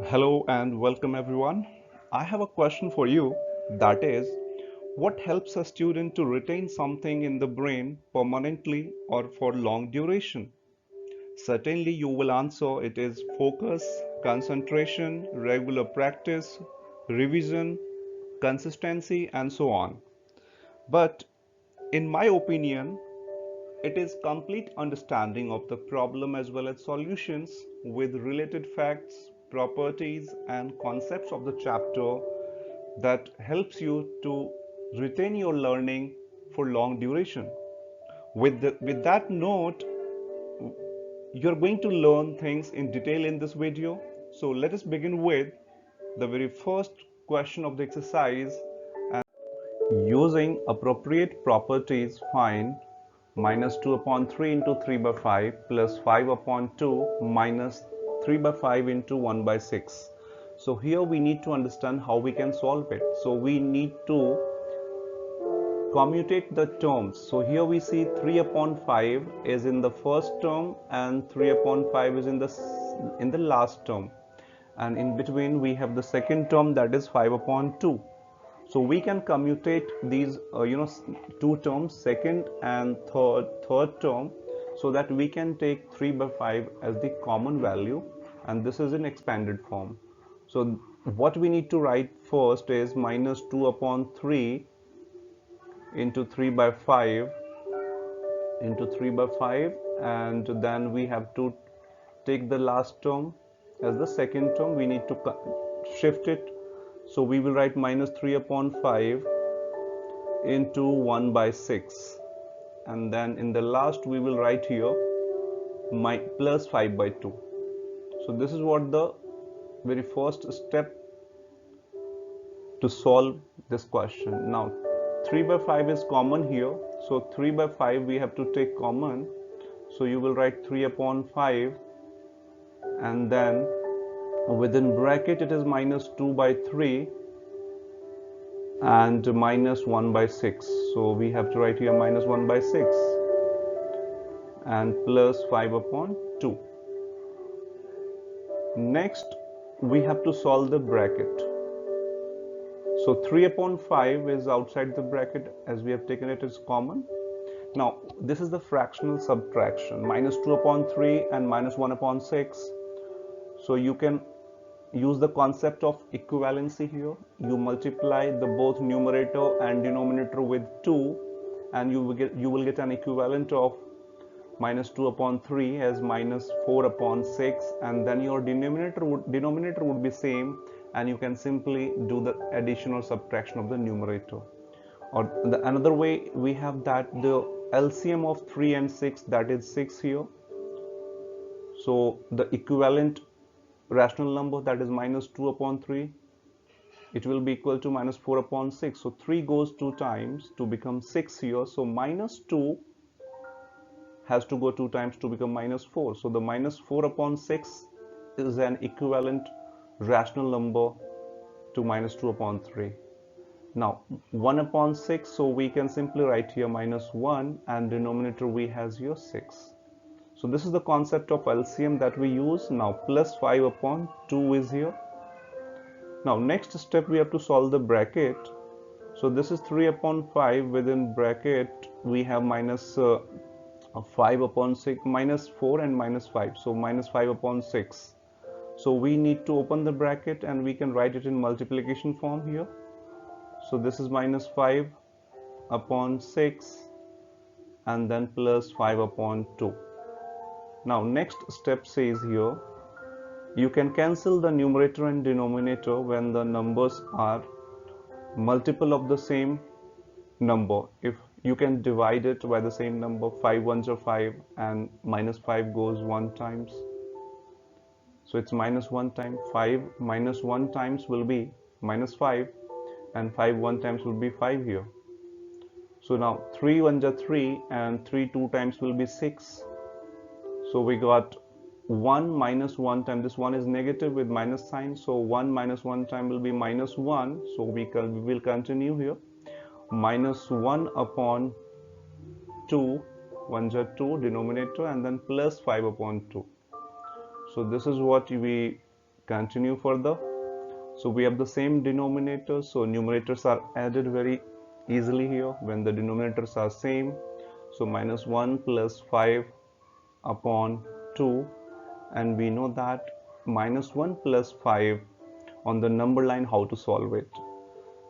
Hello and welcome everyone. I have a question for you, that is, what helps a student to retain something in the brain permanently or for long duration? Certainly you will answer it is focus, concentration, regular practice, revision, consistency and so on. But in my opinion, it is complete understanding of the problem as well as solutions with related facts, properties and concepts of the chapter that helps you to retain your learning for long duration. With that note, you're going to learn things in detail in this video. So let us begin with the very first question of the exercise. Using appropriate properties, find minus 2 upon 3 into 3 by 5 plus 5 upon 2 minus 3 by 5 into 1 by 6. So here we need to understand how we can solve it. So we need to commutate the terms. So here we see 3 upon 5 is in the first term and 3 upon 5 is in the last term, and in between we have the second term, that is 5 upon 2. So we can commutate these two terms, second and third term, so that we can take 3 by 5 as the common value, and this is in expanded form. So what we need to write first is minus 2 upon 3 into 3 by 5 into 3 by 5, and then we have to take the last term as the second term. We need to shift it, so we will write minus 3 upon 5 into 1 by 6, and then in the last we will write here plus 5 by 2. So this is what the very first step to solve this question. Now 3 by 5 is common here, so 3 by 5 we have to take common, so you will write 3 upon 5, and then within bracket it is minus 2 by 3 and minus 1 by 6. So we have to write here minus 1 by 6 and plus 5 upon 2. Next we have to solve the bracket. So 3 upon 5 is outside the bracket as we have taken it as common. Now this is the fractional subtraction, minus 2 upon 3 and minus 1 upon 6. So you can use the concept of equivalency here. You multiply the both numerator and denominator with 2, and you will get an equivalent of minus 2 upon 3 as minus 4 upon 6, and then your denominator would be same, and you can simply do the addition or subtraction of the numerator. Or another way we have that the LCM of 3 and 6, that is 6 here. So the equivalent rational number, that is minus 2 upon 3, it will be equal to minus 4 upon 6. So 3 goes 2 times to become 6 here. So minus 2 has to go 2 times to become minus 4. So the minus 4 upon 6 is an equivalent rational number to minus 2 upon 3. Now 1 upon 6, so we can simply write here minus 1, and denominator we has here 6. So this is the concept of LCM that we use. Now plus 5 upon 2 is here. Now next step we have to solve the bracket. So this is 3 upon 5, within bracket we have minus 5 upon 6, minus 4 and minus 5, so minus 5 upon 6. So we need to open the bracket and we can write it in multiplication form here. So this is minus 5 upon 6 and then plus 5 upon 2. Now next step says here, you can cancel the numerator and denominator when the numbers are multiple of the same number. If you can divide it by the same number, 5 ones are 5 and minus 5 goes 1 times. So it's minus 1 times 5, minus 1 times will be minus 5, and 5 1 times will be 5 here. So now 3 ones are 3 and 3 2 times will be 6. So we got 1 minus 1 time, this 1 is negative with minus sign, so 1 minus 1 time will be minus 1. So we will continue here, minus 1 upon 2, 1s are 2, denominator, and then plus 5 upon 2. So this is what we continue further. So we have the same denominators, so numerators are added very easily here when the denominators are same. So minus 1 plus 5 upon 2, and we know that minus 1 plus 5 on the number line, how to solve it.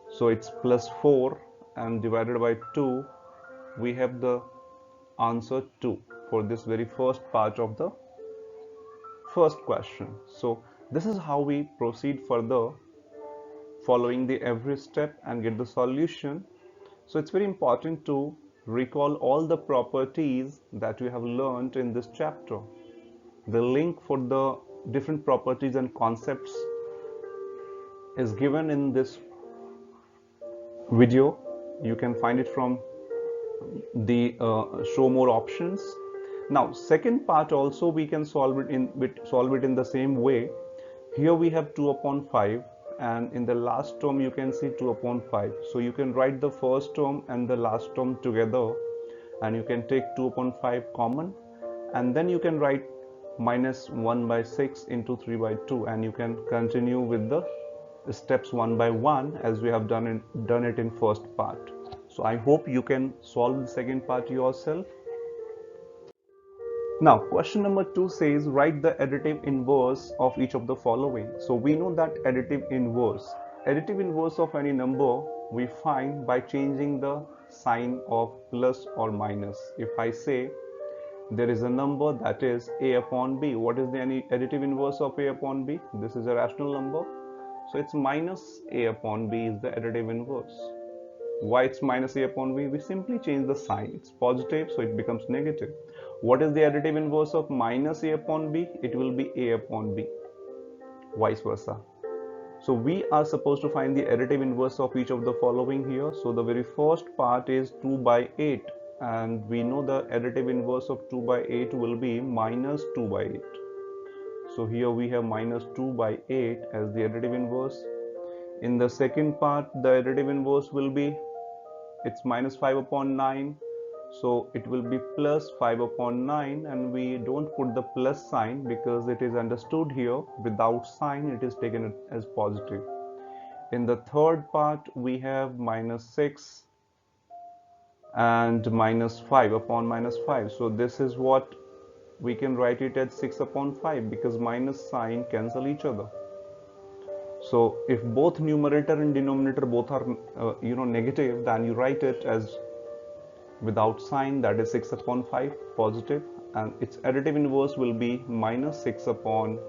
So it's plus 4 and divided by 2, we have the answer 2 for this very first part of the first question. So this is how we proceed further, following the every step and get the solution. So it's very important to recall all the properties that we have learned in this chapter. The link for the different properties and concepts is given in this video. You can find it from the show more options. Now second part also we can solve it in the same way. Here we have 2 upon 5, and in the last term you can see 2 upon 5. So you can write the first term and the last term together, and you can take 2 upon 5 common, and then you can write minus 1 by 6 into 3 by 2, and you can continue with the steps one by one as we have done it in first part. So I hope you can solve the second part yourself. Now question number 2 says write the additive inverse of each of the following. So we know that additive inverse of any number we find by changing the sign of plus or minus. If I say there is a number that is a upon b, what is the additive inverse of a upon b? This is a rational number, so it's minus a upon b is the additive inverse. Why it's minus a upon b? We simply change the sign. It's positive, so it becomes negative. What is the additive inverse of minus a upon b? It will be a upon b, vice versa. So we are supposed to find the additive inverse of each of the following here. So the very first part is 2 by 8, and we know the additive inverse of 2 by 8 will be minus 2 by 8. So here we have minus 2 by 8 as the additive inverse. In the second part, the additive inverse will be, it's minus 5 upon 9, so it will be plus 5 upon 9, and we don't put the plus sign because it is understood here without sign it is taken as positive. In the third part we have minus 6 and minus 5 upon minus 5, so this is what we can write it as 6 upon 5 because minus sign cancel each other. So if both numerator and denominator both are negative, then you write it as without sign, that is 6 upon 5 positive, and its additive inverse will be minus 6 upon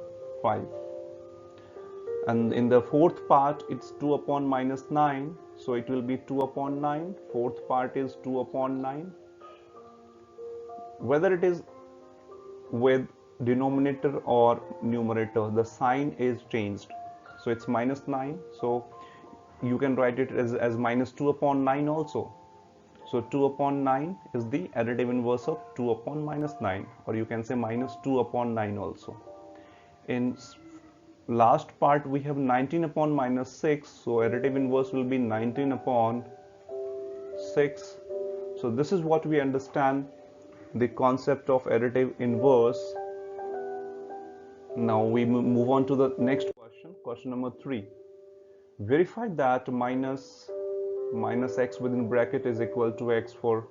5. And in the fourth part it's 2 upon minus 9, so it will be 2 upon 9. Fourth part is 2 upon 9. Whether it is with denominator or numerator, the sign is changed, so it's minus 9, so you can write it as minus 2 upon 9 also. So 2 upon 9 is the additive inverse of 2 upon minus 9, or you can say minus 2 upon 9 also. In last part we have 19 upon minus 6, so additive inverse will be 19 upon 6. So this is what we understand the concept of additive inverse. Now we move on to the next question number 3. Verify that minus x within bracket is equal to x for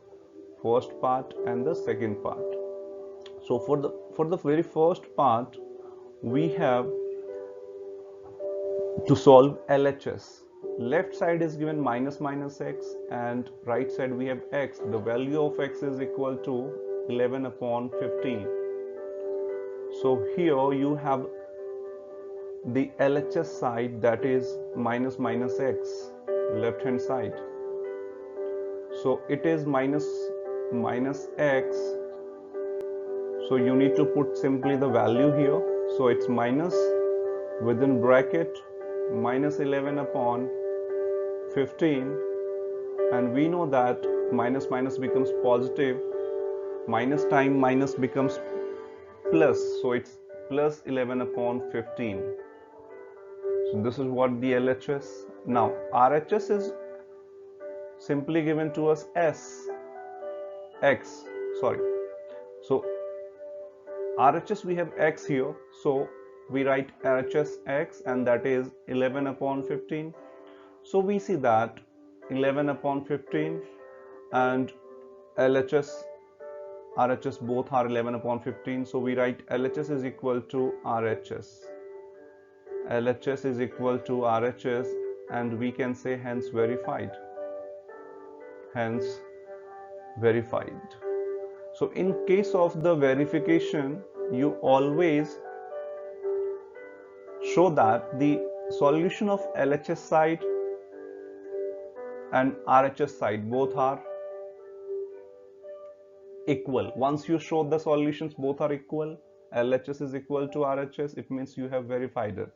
first part and the second part. So for the very first part we have to solve LHS. Left side is given minus x, and right side we have x. The value of x is equal to 11 upon 15. So here you have the LHS side, that is minus x, left hand side. So it is minus x, so you need to put simply the value here. So it's minus within bracket minus 11 upon 15, and we know that minus becomes positive, minus time minus becomes plus, so it's plus 11 upon 15. So this is what the LHS. Now RHS is simply given to us so RHS we have x here, so we write RHS x, and that is 11 upon 15. So we see that 11 upon 15 and LHS, RHS both are 11 upon 15. So we write LHS is equal to RHS. LHS is equal to RHS, and we can say hence verified. Hence verified. So in case of the verification, you always show that the solution of LHS side and RHS side both are equal. Once you show the solutions both are equal, LHS is equal to RHS, it means you have verified it.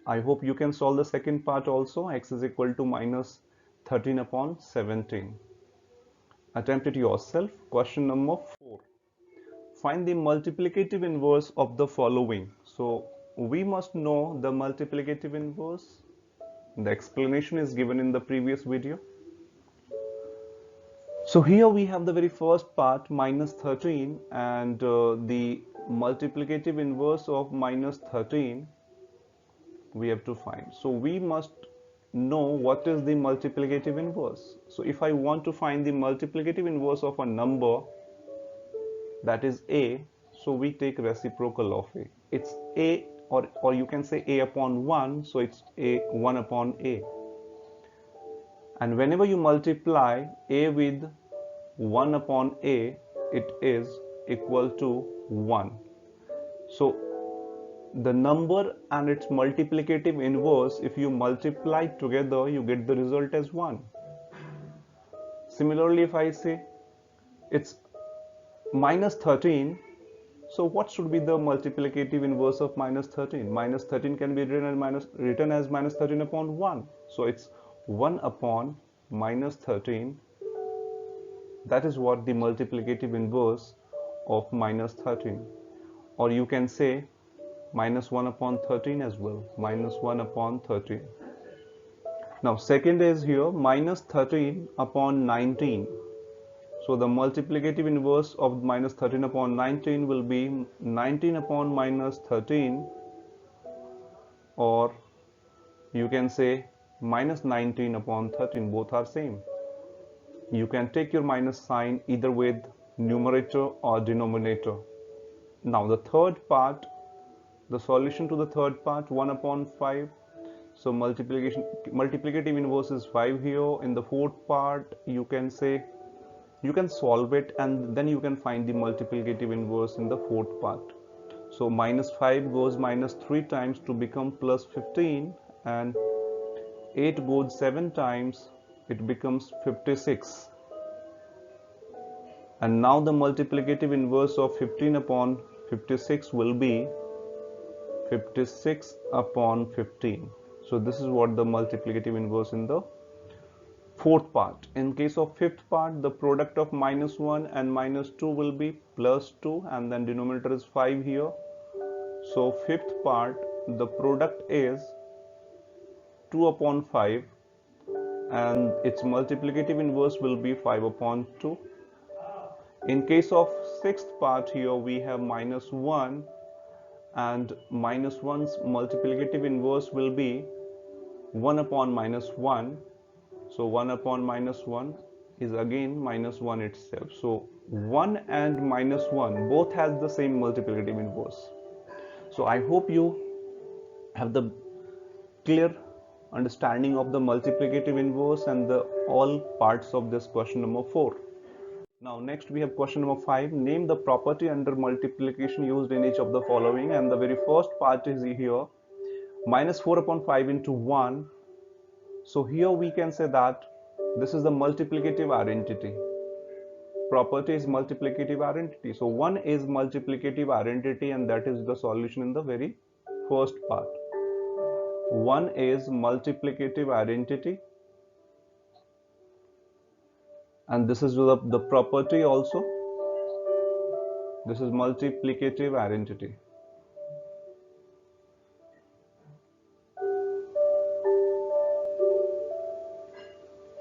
I hope you can solve the second part also. X is equal to minus 13 upon 17. Attempt it yourself. Question number 4. Find the multiplicative inverse of the following. So we must know the multiplicative inverse. The explanation is given in the previous video. So here we have the very first part, minus 13, and the multiplicative inverse of minus 13 we have to find. So we must know what is the multiplicative inverse. So if I want to find the multiplicative inverse of a number, that is a, so we take reciprocal of a. It's a, or you can say a upon 1, so it's a 1 upon a. And whenever you multiply a with 1 upon a, it is equal to 1. So the number and its multiplicative inverse, if you multiply together, you get the result as 1. Similarly, if I say it's minus 13, so what should be the multiplicative inverse of minus 13? Minus 13 can be written as minus 13 upon 1. So it's 1 upon minus 13. That is what the multiplicative inverse of minus 13. Or you can say minus 1 upon 13 as well. Minus 1 upon 13. Now second is here minus 13 upon 19. So the multiplicative inverse of minus 13 upon 19 will be 19 upon minus 13, or you can say minus 19 upon 13. Both are same. You can take your minus sign either with numerator or denominator. Now the third part, the solution to the third part, 1 upon 5. So multiplicative inverse is 5 here. In the fourth part, you can say, you can solve it and then you can find the multiplicative inverse in the fourth part. So minus 5 goes minus 3 times to become plus 15, and 8 goes 7 times, it becomes 56. And now the multiplicative inverse of 15 upon 56 will be 56 upon 15. So this is what the multiplicative inverse in the fourth part. In case of fifth part, the product of minus 1 and minus 2 will be plus 2, and then denominator is 5 here. So fifth part, the product is 2 upon 5, and its multiplicative inverse will be 5 upon 2. In case of sixth part, here we have minus 1, and minus 1's multiplicative inverse will be 1 upon minus 1. So 1 upon minus 1 is again minus 1 itself. So 1 and minus 1 both has the same multiplicative inverse. So I hope you have the clear understanding of the multiplicative inverse and the all parts of this question number 4. Now next we have question number 5. Name the property under multiplication used in each of the following, and the very first part is here, minus 4 upon 5 into 1. So here we can say that this is the multiplicative identity. Property is multiplicative identity. So 1 is multiplicative identity, and that is the solution in the very first part. 1 is multiplicative identity, and this is the property also. This is multiplicative identity.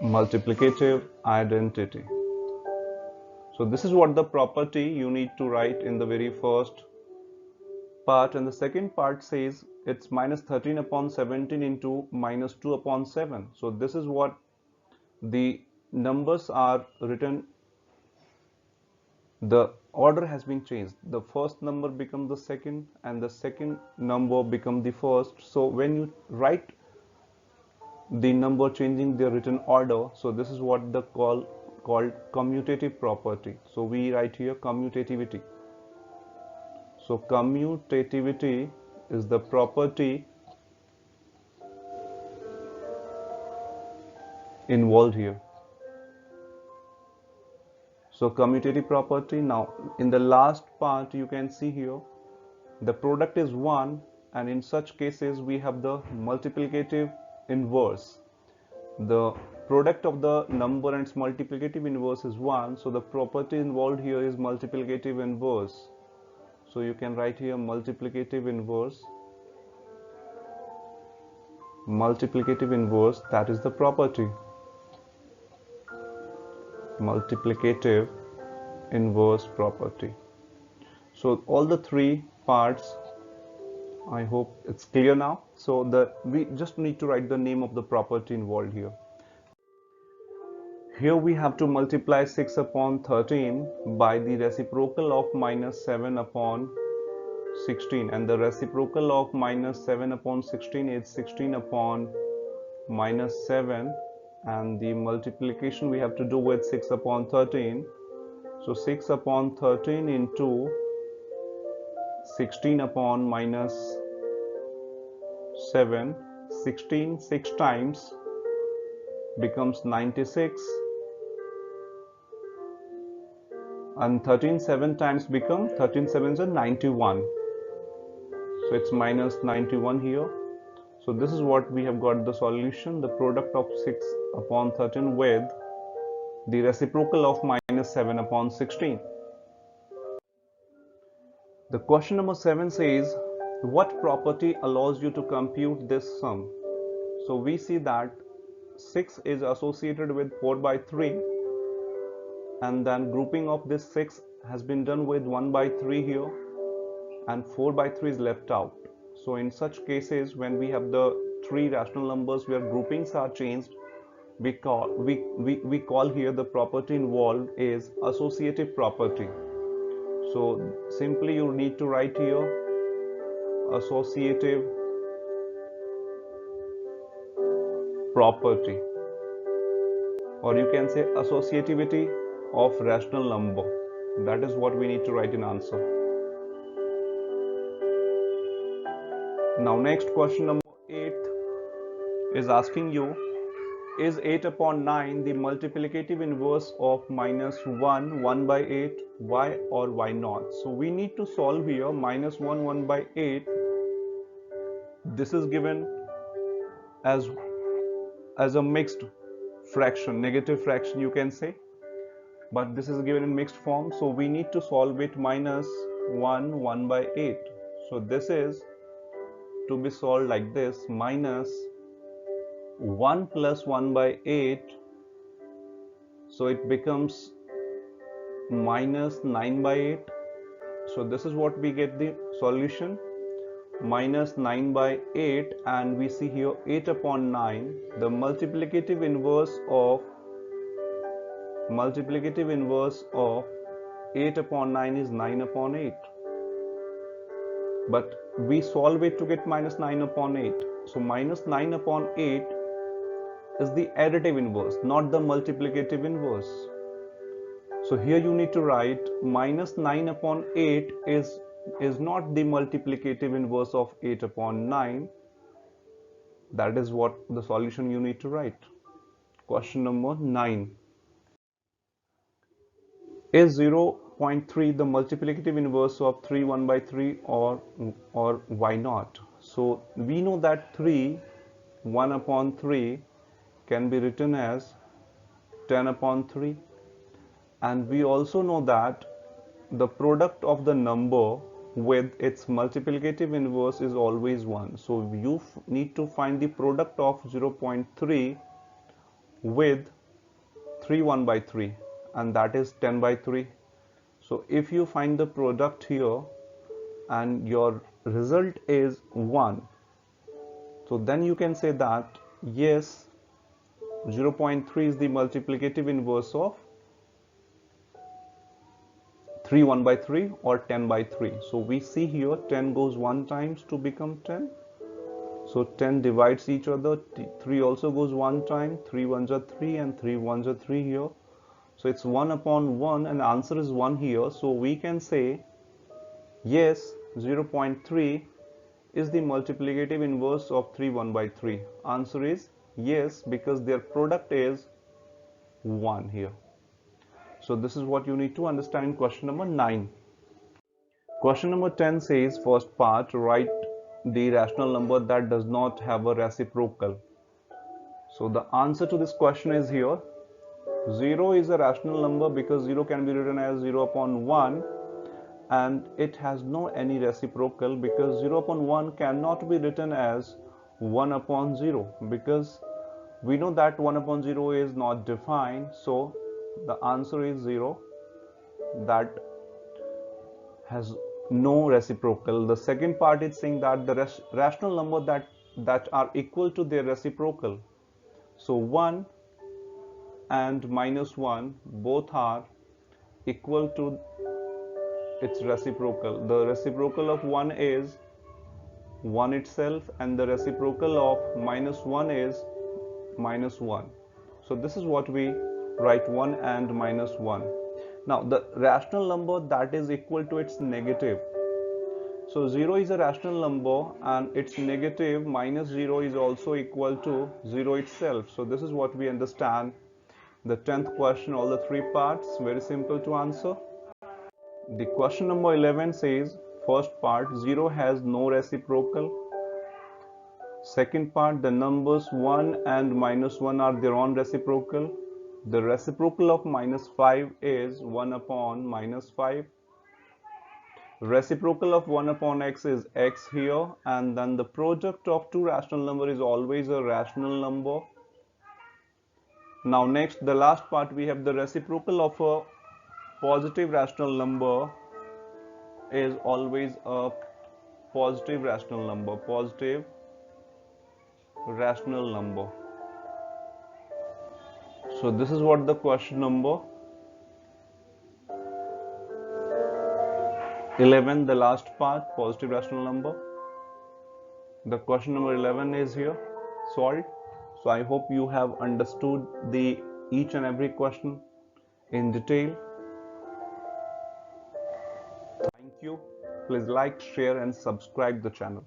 Multiplicative identity. So this is what the property you need to write in the very first part, and the second part says it's minus 13 upon 17 into minus 2 upon 7. So this is what the numbers are written. The order has been changed. The first number becomes the second and the second number becomes the first. So when you write the number changing their written order, so this is what the called commutative property. So we write here commutativity. So commutativity is the property involved here. So commutative property. Now in the last part you can see here the product is 1, and in such cases we have the multiplicative inverse. The product of the number and its multiplicative inverse is 1, so the property involved here is multiplicative inverse. So you can write here multiplicative inverse. Multiplicative inverse, that is the property. Multiplicative inverse property. So all the three parts, I hope it's clear now. So we just need to write the name of the property involved here. Here we have to multiply 6 upon 13 by the reciprocal of minus 7 upon 16, and the reciprocal of minus 7 upon 16 is 16 upon minus 7, and the multiplication we have to do with 6 upon 13. So 6 upon 13 into 16 upon minus 7, 16 6 times becomes 96, and 13 7 times become 13 7s are 91. So it's minus 91 here. So this is what we have got the solution, the product of 6 upon 13 with the reciprocal of minus 7 upon 16. The question number 7 says, what property allows you to compute this sum? So we see that 6 is associated with 4 by 3, and then grouping of this 6 has been done with 1 by 3 here, and 4 by 3 is left out. So in such cases, when we have the three rational numbers where groupings are changed, we call here the property involved is associative property. So simply you need to write here associative property, or you can say associativity of rational number. That is what we need to write in answer. Now next, question number 8 is asking you, is 8 upon 9 the multiplicative inverse of minus 1 1 by 8, why or why not? So we need to solve here minus 1 1 by 8. This is given as a mixed fraction, negative fraction you can say, but this is given in mixed form, so we need to solve it minus 1 1 by 8. So this is to be solved like this, minus 1 plus 1 by 8, so it becomes minus 9 by 8. So this is what we get the solution, minus 9 by 8, and we see here 8 upon 9. The multiplicative inverse of 8 upon 9 is 9 upon 8, but we solve it to get minus 9 upon 8. So minus 9 upon 8 is the additive inverse, not the multiplicative inverse. So here you need to write minus 9 upon 8 is not the multiplicative inverse of 8 upon 9. That is what the solution you need to write. Question number 9. Is 0.3 the multiplicative inverse of 3 1 by 3, or why not? So we know that 3 1 upon 3 can be written as 10 upon 3, and we also know that the product of the number with its multiplicative inverse is always 1. So you need to find the product of 0.3 with 3 1 by 3, and that is 10 by 3. So if you find the product here and your result is 1, so then you can say that yes, 0.3 is the multiplicative inverse of 3 1 by 3 or 10 by 3. So we see here 10 goes 1 times to become 10. So 10 divides each other, 3 also goes 1 time, 3 ones are 3 and 3 ones are 3 here. So it's 1 upon 1 and answer is 1 here. So we can say yes, 0.3 is the multiplicative inverse of 3 1 by 3. Answer is yes, because their product is 1 here. So this is what you need to understand in question number 9. Question number 10 says, first part, write the rational number that does not have a reciprocal. So the answer to this question is here. 0 is a rational number because 0 can be written as 0 upon 1, and it has no any reciprocal because 0 upon 1 cannot be written as 1 upon 0, because we know that 1 upon 0 is not defined. So the answer is 0, that has no reciprocal. The second part is saying that the rational number that are equal to their reciprocal. So 1 and minus 1 both are equal to its reciprocal. The reciprocal of 1 is 1 itself, and the reciprocal of minus 1 is minus 1. So this is what we write, 1 and minus 1. Now the rational number that is equal to its negative. So 0 is a rational number and its negative minus 0 is also equal to 0 itself. So this is what we understand. The 10th question, all the 3 parts, very simple to answer. The question number 11 says, first part, 0 has no reciprocal. Second part, the numbers 1 and minus 1 are their own reciprocal. The reciprocal of minus 5 is 1 upon minus 5. Reciprocal of 1 upon x is x here, and then the product of two rational number is always a rational number. Now next, the last part, we have the reciprocal of a positive rational number is always a positive rational number, positive rational number. So this is what the question number 11, the last part, positive rational number. The question number 11 is here solved. So I hope you have understood the each and every question in detail. Thank you. Please like, share and subscribe the channel.